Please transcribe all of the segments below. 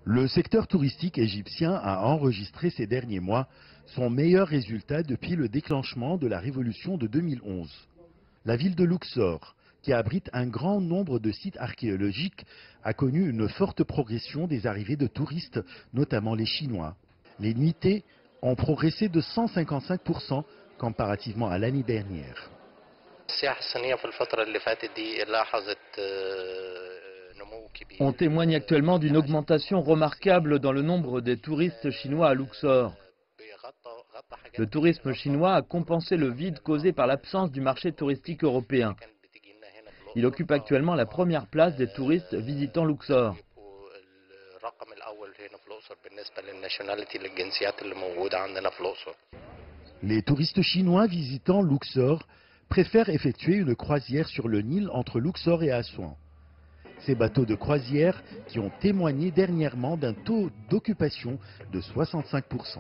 Le secteur touristique égyptien a enregistré ces derniers mois son meilleur résultat depuis le déclenchement de la révolution de 2011. La ville de Luxor, qui abrite un grand nombre de sites archéologiques, a connu une forte progression des arrivées de touristes, notamment les Chinois. Les nuitées ont progressé de 155% comparativement à l'année dernière. On témoigne actuellement d'une augmentation remarquable dans le nombre des touristes chinois à Luxor. Le tourisme chinois a compensé le vide causé par l'absence du marché touristique européen. Il occupe actuellement la première place des touristes visitant Luxor. Les touristes chinois visitant Luxor préfèrent effectuer une croisière sur le Nil entre Luxor et Assouan. Ces bateaux de croisière qui ont témoigné dernièrement d'un taux d'occupation de 65%.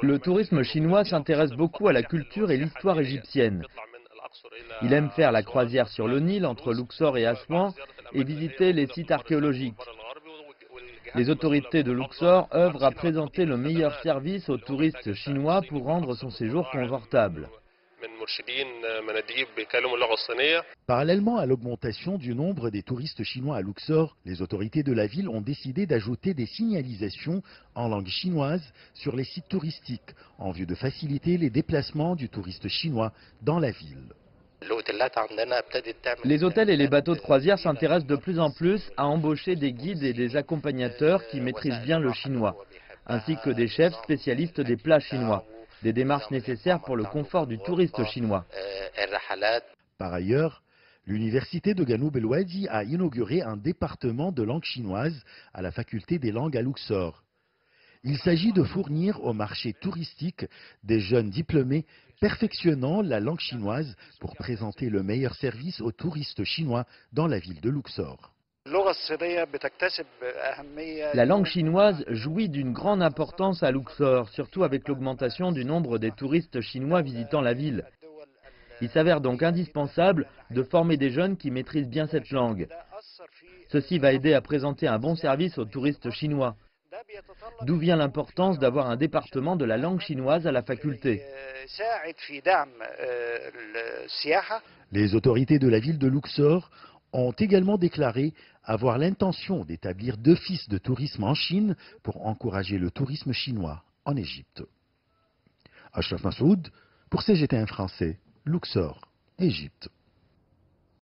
Le tourisme chinois s'intéresse beaucoup à la culture et l'histoire égyptienne. Il aime faire la croisière sur le Nil entre Luxor et Assouan et visiter les sites archéologiques. Les autorités de Luxor œuvrent à présenter le meilleur service aux touristes chinois pour rendre son séjour confortable. Parallèlement à l'augmentation du nombre des touristes chinois à Luxor, les autorités de la ville ont décidé d'ajouter des signalisations en langue chinoise sur les sites touristiques en vue de faciliter les déplacements du touriste chinois dans la ville. Les hôtels et les bateaux de croisière s'intéressent de plus en plus à embaucher des guides et des accompagnateurs qui maîtrisent bien le chinois, ainsi que des chefs spécialistes des plats chinois. Des démarches nécessaires pour le confort du touriste chinois. Par ailleurs, l'université de Ganoub El Wadi a inauguré un département de langue chinoise à la faculté des langues à Luxor. Il s'agit de fournir au marché touristique des jeunes diplômés perfectionnant la langue chinoise pour présenter le meilleur service aux touristes chinois dans la ville de Luxor. La langue chinoise jouit d'une grande importance à Luxor, surtout avec l'augmentation du nombre des touristes chinois visitant la ville. Il s'avère donc indispensable de former des jeunes qui maîtrisent bien cette langue. Ceci va aider à présenter un bon service aux touristes chinois. D'où vient l'importance d'avoir un département de la langue chinoise à la faculté. Les autorités de la ville de Luxor ont également déclaré avoir l'intention d'établir d'offices de tourisme en Chine pour encourager le tourisme chinois en Égypte. Ashraf Massoud pour CGTN français, Luxor, Égypte.